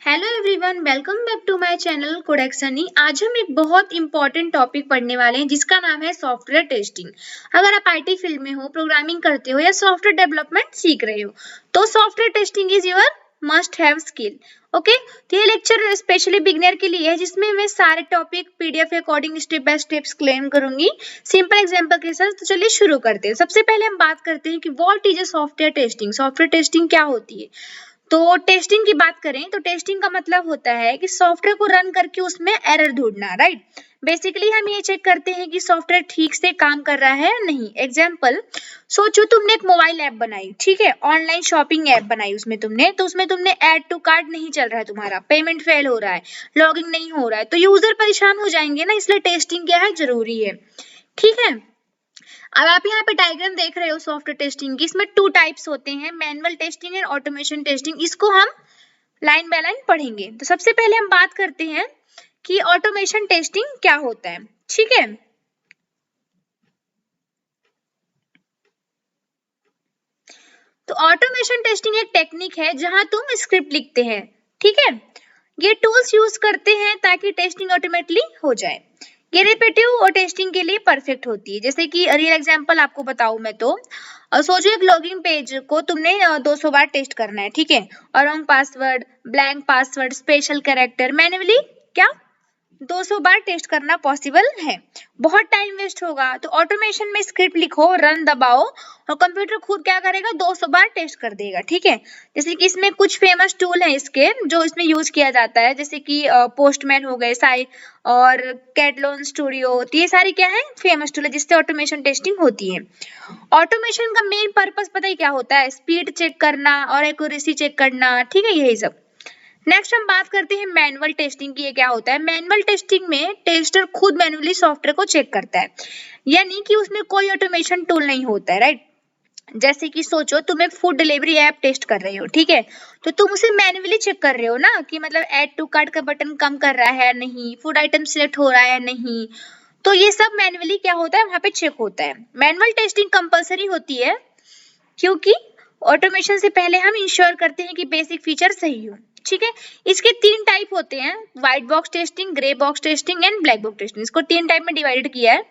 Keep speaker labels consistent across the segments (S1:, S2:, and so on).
S1: Hello everyone, welcome back to my channel कोडेक्सनी। आज हम एक बहुत इंपॉर्टेंट टॉपिक पढ़ने वाले हैं जिसका नाम है सॉफ्टवेयर टेस्टिंग। अगर आप आईटी फील्ड में हो, प्रोग्रामिंग करते हो या सॉफ्टवेयर डेवलपमेंट सीख रहे हो तो software testing is your must have skill. Okay, तो ये लेक्चर स्पेशली बिगिनर के लिए है जिसमें मैं सारे topic PDF according step by step explain करूंगी सिंपल एग्जांपल के साथ। तो चलिए शुरू करते हैं। सबसे पहले हम बात करते हैं कि what is a software testing. Software testing क्या होती है? तो टेस्टिंग की बात करें तो टेस्टिंग का मतलब होता है कि सॉफ्टवेयर को रन करके उसमें एरर ढूंढना, राइट। बेसिकली हम ये चेक करते हैं कि सॉफ्टवेयर ठीक से काम कर रहा है या नहीं। एग्जाम्पल, सोचो तुमने एक मोबाइल ऐप बनाई, ठीक है, ऑनलाइन शॉपिंग ऐप बनाई उसमें तुमने ऐड टू कार्ट नहीं चल रहा है, तुम्हारा पेमेंट फेल हो रहा है, लॉगिन नहीं हो रहा है, तो यूजर परेशान हो जाएंगे ना, इसलिए टेस्टिंग क्या है, जरूरी है। ठीक है, अब आप यहाँ पे डायग्राम देख रहे हो सॉफ्टवेयर टेस्टिंग की। इसमें टू टाइप्स होते हैं, manual testing and automation testing. इसको हम लाइन बाय लाइन पढ़ेंगे। तो सबसे पहले हम बात करते हैं कि ऑटोमेशन टेस्टिंग क्या होता है। ठीक है, तो ऑटोमेशन टेस्टिंग एक टेक्निक है जहां तुम स्क्रिप्ट लिखते हैं। ठीक है, ये टूल्स यूज करते हैं ताकि टेस्टिंग ऑटोमेटिकली हो जाए। ये रिपीटिव और टेस्टिंग के लिए परफेक्ट होती है। जैसे कि रियल एग्जांपल आपको बताऊं मैं तो सोचो एक लॉगिन पेज को तुमने 200 बार टेस्ट करना है, ठीक है, और wrong password, blank password, special character manually क्या 200 बार टेस्ट करना पॉसिबल है, बहुत टाइम वेस्ट होगा। तो ऑटोमेशन में स्क्रिप्ट लिखो, रन दबाओ और कंप्यूटर खुद क्या करेगा, 200 बार टेस्ट कर देगा। ठीक है, जैसे कि इसमें कुछ फेमस टूल है इसके जो इसमें यूज किया जाता है, जैसे कि पोस्टमैन हो गए, साई और कैटलॉन स्टूडियो, तो ये सारी क्या है, फेमस टूल है जिससे ऑटोमेशन टेस्टिंग होती है। ऑटोमेशन का मेन पर्पस पता ही क्या होता है, स्पीड चेक करना और एक्यूरेसी चेक करना। ठीक है, यही सब। नेक्स्ट हम बात करते हैं मैनुअल टेस्टिंग की। ये क्या होता है? मैनुअल टेस्टिंग में टेस्टर खुद मैनुअली सॉफ्टवेयर को चेक करता है, यानी कि उसमें कोई ऑटोमेशन टूल नहीं होता है, राइट। जैसे कि सोचो तुम एक फूड डिलीवरी ऐप टेस्ट कर रहे हो, ठीक है, तो तुम उसे मैन्युअली चेक कर रहे हो ना कि मतलब ऐड टू कार्ट का बटन कम कर रहा है या नहीं, फूड आइटम सिलेक्ट हो रहा है या नहीं। तो ये सब मैन्युअली क्या होता है, वहां पे चेक होता है। मैनुअल टेस्टिंग कंपलसरी होती है क्योंकि ऑटोमेशन से पहले हम इंश्योर करते हैं कि बेसिक फीचर सही हो। ठीक है, इसके तीन टाइप होते हैं, white box testing, grey box testing and black box testing. इसको तीन टाइप में डिवाइडेड किया है।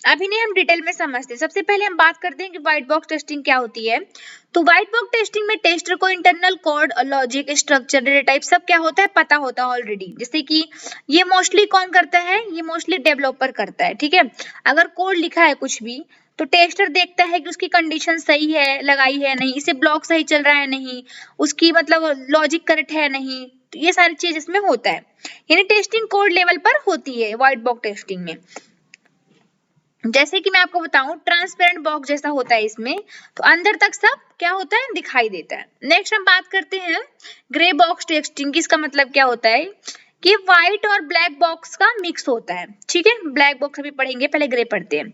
S1: अभी नहीं, हम डिटेल में समझते हैं। सबसे पहले हम बात करते हैं कि व्हाइट बॉक्स टेस्टिंग क्या होती है। तो व्हाइट बॉक्स टेस्टिंग में टेस्टर को internal code, logic, structure, data type सब क्या होता है, पता होता है ऑलरेडी। जैसे कि ये मोस्टली कौन करता है, ये मोस्टली डेवलपर करता है। ठीक है, अगर कोड लिखा है कुछ भी तो टेस्टर देखता है कि उसकी कंडीशन सही है, लगाई है नहीं, इसे ब्लॉक सही चल रहा है नहीं, उसकी मतलब लॉजिक करेक्ट है नहीं, तो ये सारी चीज इसमें होता है, यानी टेस्टिंग कोड लेवल पर होती है व्हाइट बॉक्स टेस्टिंग में। जैसे कि मैं आपको बताऊं, ट्रांसपेरेंट बॉक्स जैसा होता है इसमें, तो अंदर तक सब क्या होता है, दिखाई देता है। नेक्स्ट हम बात करते हैं ग्रे बॉक्स टेस्टिंग की। इसका मतलब क्या होता है कि व्हाइट और ब्लैक बॉक्स का मिक्स होता है। ठीक है, ब्लैक बॉक्स अभी पढ़ेंगे, पहले ग्रे पढ़ते हैं।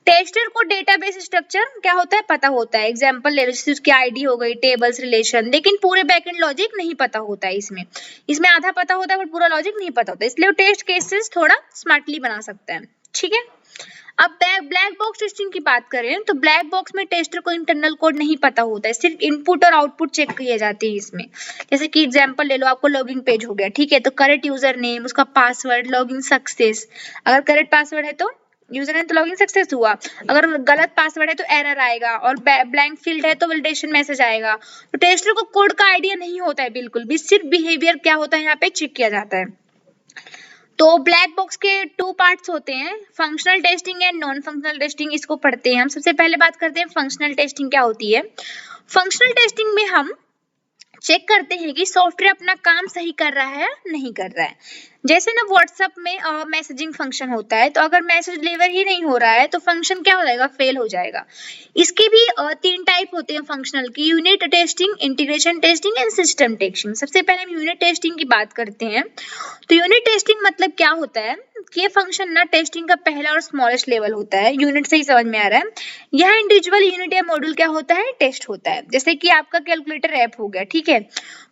S1: टेस्टर को डेटाबेस स्ट्रक्चर क्या होता है, पता होता है। एग्जांपल ले लो, जैसे उसकी आईडी हो गई, टेबल्स, रिलेशन, लेकिन पूरे बैकएंड लॉजिक नहीं पता होता है इसमें। इसमें आधा पता होता है बट पूरा लॉजिक नहीं पता होता, इसलिए वो टेस्ट केसेस थोड़ा स्मार्टली बना सकता है। ठीक है, अब ब्लैक बॉक्स टेस्टिंग की बात करें तो ब्लैक बॉक्स में टेस्टर को इंटरनल कोड नहीं पता होता है, सिर्फ इनपुट और आउटपुट चेक किए जाते हैं इसमें। जैसे कि एग्जांपल ले लो, आपको लॉगिन पेज हो गया, ठीक है, तो करेक्ट यूजर नेम, उसका पासवर्ड, लॉगिन सक्सेस। अगर करेक्ट पासवर्ड है तो यूजर नेम तो लॉगिन सक्सेस हुआ, अगर गलत पासवर्ड है तो एरर आएगा, और ब्लैंक फील्ड है तो वैलिडेशन मैसेज आएगा। तो टेस्टर को कोड का आइडिया नहीं होता है बिल्कुल भी, सिर्फ बिहेवियर क्या होता है यहाँ पे चेक किया जाता है। तो ब्लैक बॉक्स के टू पार्ट्स होते हैं, functional testing and non functional testing. इसको पढ़ते हैं हम। सबसे पहले बात करते हैं फंक्शनल टेस्टिंग क्या होती है। फंक्शनल टेस्टिंग में हम चेक करते हैं कि सॉफ्टवेयर अपना काम सही कर रहा है या नहीं कर रहा है। जैसे ना व्हाट्सएप में मैसेजिंग फंक्शन होता है, तो अगर मैसेज डिलीवर ही नहीं हो रहा है तो फंक्शन क्या हो जाएगा, फेल हो जाएगा। इसके भी तीन टाइप होते हैं फंक्शनल की, unit testing, integration testing and system testing. सबसे पहले हम यूनिट टेस्टिंग की बात करते हैं। तो यूनिट टेस्टिंग मतलब क्या होता है कि ये फंक्शन ना टेस्टिंग का पहला और स्मॉलेस्ट लेवल होता है। यूनिट से ही समझ में आ रहा है, यह इंडिविजुअल यूनिट या मॉड्यूल क्या होता है, टेस्ट होता है। जैसे कि आपका कैलकुलेटर ऐप हो गया, ठीक है,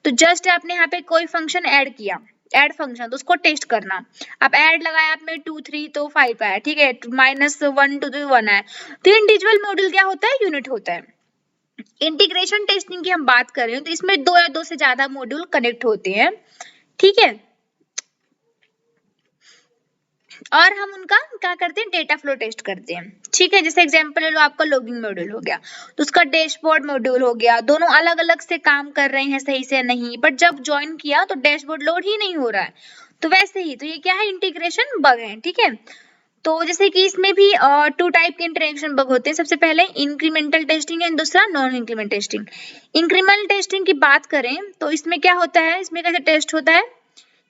S1: तो जस्ट आपने यहाँ पे कोई फंक्शन ऐड किया, ऐड फंक्शन, तो उसको टेस्ट करना। आप ऐड लगाया आप में 2 3 तो 5 आया, ठीक है, -1 2 1 आया, तो इंडिविजुअल मॉड्यूल क्या होता है, यूनिट होता है। इंटीग्रेशन टेस्टिंग की हम बात कर रहे हैं तो इसमें 2 या 2 से ज्यादा मॉड्यूल कनेक्ट होते हैं, ठीक है, और हम उनका क्या करते हैं, डेटा फ्लो टेस्ट करते हैं, ठीक है। जैसे एग्जांपल ले लो, आपका लॉगिंग मॉड्यूल हो गया तो उसका डैशबोर्ड मॉड्यूल हो गया, दोनों अलग अलग से काम कर रहे हैं सही से नहीं, बट जब ज्वाइन किया तो डैशबोर्ड लोड ही नहीं हो रहा है, तो वैसे ही तो ये क्या है, इंटीग्रेशन बग है, ठीक है। तो जैसे कि इसमें भी 2 टाइप के इंटीग्रेशन बग होते हैं, सबसे पहले इंक्रीमेंटल टेस्टिंग एंड दूसरा non increment testing. Incremental testing की बात करें तो इसमें क्या होता है, इसमें कैसे टेस्ट होता है,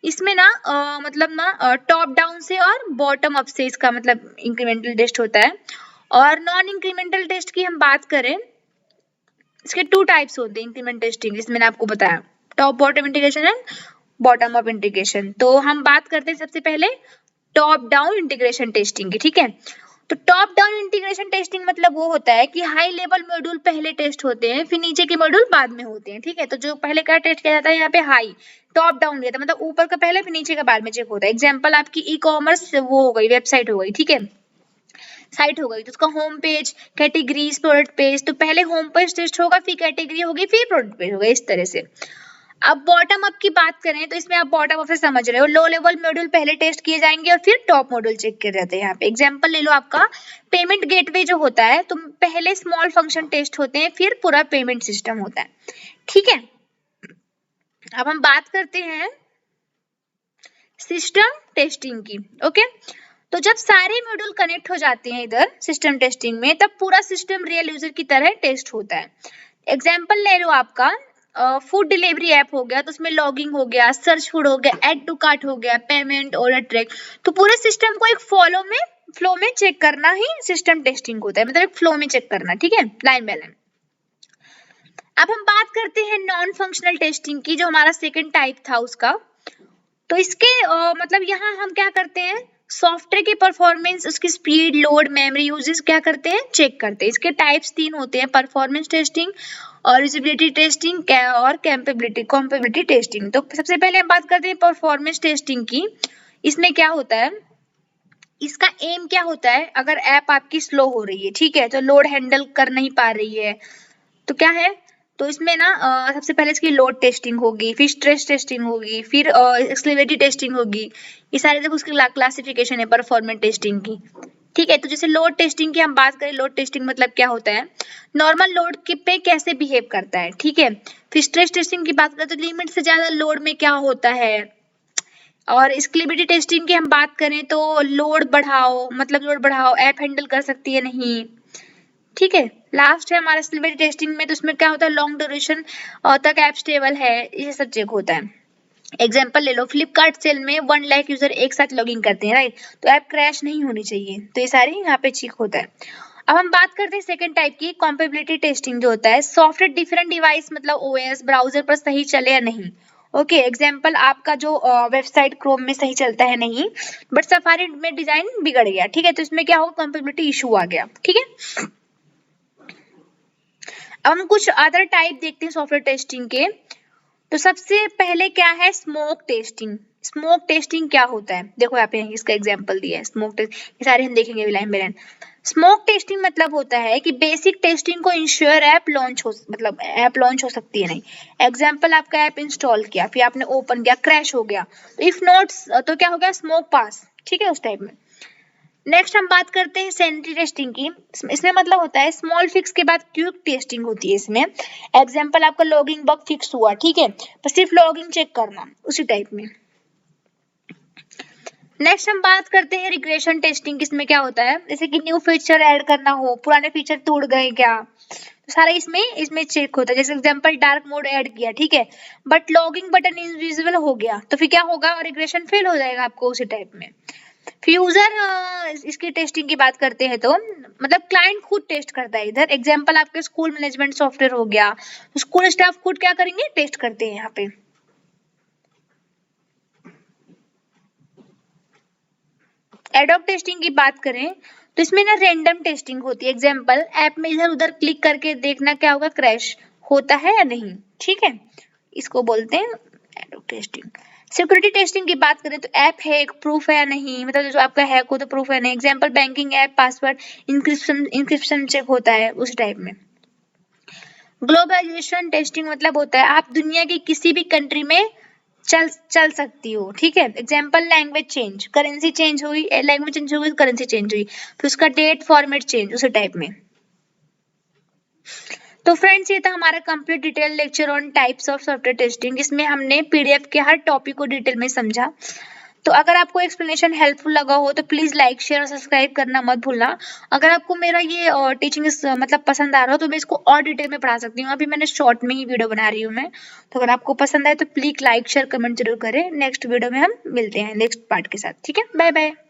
S1: इसमें ना मतलब ना टॉप डाउन से और बॉटम अप से इसका मतलब इंक्रीमेंटल टेस्ट होता है। और नॉन इंक्रीमेंटल टेस्ट की हम बात करें, इसके 2 टाइप्स होते हैं इंक्रीमेंट टेस्टिंग, जिसमें मैंने आपको बताया top bottom integration and bottom up integration. तो हम बात करते हैं सबसे पहले टॉप डाउन इंटीग्रेशन टेस्टिंग की, ठीक है। तो टॉप डाउन इंटीग्रेशन टेस्टिंग मतलब वो होता है कि हाई लेवल मॉड्यूल पहले टेस्ट होते हैं, फिर नीचे के मॉड्यूल बाद में होते हैं, ठीक है। तो जो पहले क्या टेस्ट किया जाता है, यहाँ पे हाई टॉप डाउन दिया था, मतलब ऊपर का पहले फिर नीचे का बाद में चेक होता है। एग्जाम्पल आपकी ई कॉमर्स वो हो गई, वेबसाइट हो गई, ठीक है, साइट हो गई, तो उसका home page, categories, product page, तो पहले होम पेज टेस्ट होगा, फिर कैटेगरी होगी, फिर प्रोडक्ट पेज होगा, इस तरह से। अब बॉटम अप की बात करें तो इसमें आप बॉटम अप से समझ रहे हो, लो लेवल मॉड्यूल पहले टेस्ट किए जाएंगे और फिर टॉप मॉड्यूल चेक किए जाते हैं। यहाँ पे एग्जांपल ले लो, आपका पेमेंट गेटवे जो होता है, तो पहले स्मॉल फंक्शन टेस्ट होते हैं, फिर पूरा पेमेंट सिस्टम होता है, ठीक है। अब हम बात करते हैं सिस्टम टेस्टिंग की, ओके। तो जब सारे मॉड्यूल कनेक्ट हो जाते हैं इधर सिस्टम टेस्टिंग में, तब पूरा सिस्टम रियल यूजर की तरह टेस्ट होता है। एग्जांपल ले लो, आपका फूड डिलीवरी ऐप हो गया, तो उसमें लॉगिंग हो गया, सर्च फूड हो गया, ऐड टू कार्ट हो गया, पेमेंट, ऑर्डर ट्रैक, तो पूरे सिस्टम को एक फ्लो में चेक करना ही सिस्टम टेस्टिंग होता है, मतलब एक फ्लो में चेक करना, ठीक है, लाइन बाय लाइन। अब हम बात करते हैं नॉन फंक्शनल टेस्टिंग की, जो हमारा सेकंड टाइप था उसका। तो इसके मतलब यहाँ हम क्या करते हैं, सॉफ्टवेयर की परफॉर्मेंस, उसकी स्पीड, लोड, मेमोरी यूजेस क्या करते हैं, चेक करते हैं। इसके टाइप्स 3 होते हैं, परफॉर्मेंस टेस्टिंग और यूजेबिलिटी टेस्टिंग और कंपेबिलिटी टेस्टिंग। तो सबसे पहले हम बात करते हैं परफॉर्मेंस टेस्टिंग की। इसमें क्या होता है, इसका एम क्या होता है, अगर ऐप आपकी स्लो हो रही है, ठीक है, तो लोड हैंडल कर नहीं पा रही है, तो क्या है, तो इसमें ना सबसे पहले इसकी लोड टेस्टिंग होगी, फिर स्ट्रेस टेस्टिंग होगी, फिर एक्सेलेबिलिटी टेस्टिंग होगी। ये सारे देखो उसकी क्लासिफिकेशन है परफॉर्मेंस टेस्टिंग की, ठीक है। तो जैसे लोड टेस्टिंग की हम बात करें, लोड टेस्टिंग मतलब क्या होता है, नॉर्मल लोड पे कैसे बिहेव करता है, ठीक है। फिर स्ट्रेस टेस्टिंग की बात करें तो लिमिट से ज्यादा लोड में क्या होता है। और स्केलेबिलिटी टेस्टिंग की हम बात करें तो लोड बढ़ाओ, मतलब लोड बढ़ाओ, ऐप हैंडल कर सकती है नहीं, ठीक है। लास्ट है हमारा स्केलेबिलिटी टेस्टिंग में, तो उसमें क्या होता है, लॉन्ग ड्यूरेशन तक ऐप स्टेबल है, ये सब चेक होता है। एग्जाम्पल ले लो, फ्लिपकार्ट सेल में 1 लाख यूजर एक साथ लॉगिन करते हैं, राइट, तो ऐप क्रैश नहीं होनी चाहिए, तो ये सारी यहाँ पे चेक होता है। अब हम बात करते हैं सेकंड टाइप की, कंपेबिलिटी टेस्टिंग जो होता है, सॉफ्टवेयर डिफरेंट डिवाइस मतलब ओएस ब्राउजर पर सही चले या नहीं, ओके। एग्जाम्पल आपका जो वेबसाइट क्रोम में सही चलता है नहीं, बट सफारी में डिजाइन बिगड़ गया, ठीक है, तो इसमें क्या होगा, कंपेबिलिटी इशू आ गया, ठीक है। अब हम कुछ अदर टाइप देखते हैं सॉफ्टवेयर टेस्टिंग के। तो सबसे पहले क्या है, स्मोक टेस्टिंग। स्मोक टेस्टिंग क्या होता है, देखो यहाँ पे इसका एग्जांपल दिया है, स्मोक टेस्ट, ये सारे हम देखेंगे line by line. Smoke testing मतलब होता है कि बेसिक टेस्टिंग को इंश्योर ऐप लॉन्च हो, मतलब ऐप लॉन्च हो सकती है नहीं। एग्जांपल, आपका ऐप इंस्टॉल किया, फिर आपने ओपन किया, क्रैश हो गया, तो इफ नॉट तो क्या हो गया, स्मोक पास, ठीक है, उस टाइप में। नेक्स्ट हम बात करते हैं सैनिटरी टेस्टिंग की। इसमें मतलब होता है स्मॉल फिक्स के बाद क्विक टेस्टिंग होती है इसमें। एग्जांपल, आपका लॉगिंग बग फिक्स हुआ, ठीक है, बस सिर्फ लॉगिंग चेक करना, उसी टाइप में। नेक्स्ट हम बात करते हैं रिग्रेशन टेस्टिंग। इसमें क्या होता है, जैसे कि न्यू फीचर ऐड करना हो, पुराने फीचर टूट गए क्या, तो सारा इसमें चेक होता है। जैसे एग्जांपल, डार्क मोड ऐड किया, ठीक है, बट लॉगिंग बटन इनविजिबल हो गया, तो फिर क्या होगा, रिग्रेशन फेल हो जाएगा आपको, उसी टाइप में। फ्यूजर इसकी टेस्टिंग की बात करते हैं तो मतलब क्लाइंट खुद टेस्ट करता है इधर। एग्जांपल, आपके स्कूल मैनेजमेंट सॉफ्टवेयर हो गया, स्कूल स्टाफ खुद क्या करेंगे, टेस्ट करते हैं यहाँ पे। एडॉब टेस्टिंग की बात करें तो इसमें ना रैंडम टेस्टिंग होती है। एग्जांपल, ऐप में इधर उधर क्लिक करके देखना क्या होगा, क्रैश होता है या नहीं, ठीक है, इसको बोलते हैं एडॉब टेस्टिंग। सिक्योरिटी टेस्टिंग की बात करें तो ऐप है एक प्रूफ है या नहीं, मतलब जो आपका हैक हो तो प्रूफ है नहीं। Example, banking app password encryption check होता है, उस टाइप में। ग्लोबलाइजेशन टेस्टिंग मतलब होता है आप दुनिया की किसी भी कंट्री में चल सकती हो, ठीक है। Example language change, currency change हुई, लैंग्वेज चेंज हुई, करेंसी चेंज हुई, फिर उसका डेट फॉर्मेट चेंज, उसी टाइप में। तो फ्रेंड्स ये था हमारा complete detail lecture on types of software testing. इसमें हमने पीडीएफ के हर टॉपिक को डिटेल में समझा। तो अगर आपको एक्सप्लेनेशन हेल्पफुल लगा हो तो प्लीज लाइक शेयर और सब्सक्राइब करना मत भूलना। अगर आपको मेरा ये टीचिंग मतलब पसंद आ रहा हो तो मैं इसको और डिटेल में पढ़ा सकती हूँ। अभी मैंने शॉर्ट में ही वीडियो बना रही हूँ मैं। तो अगर आपको पसंद आए तो प्लीज लाइक शेयर कमेंट जरूर करें। नेक्स्ट वीडियो में हम मिलते हैं नेक्स्ट पार्ट के साथ, ठीक है। Bye bye.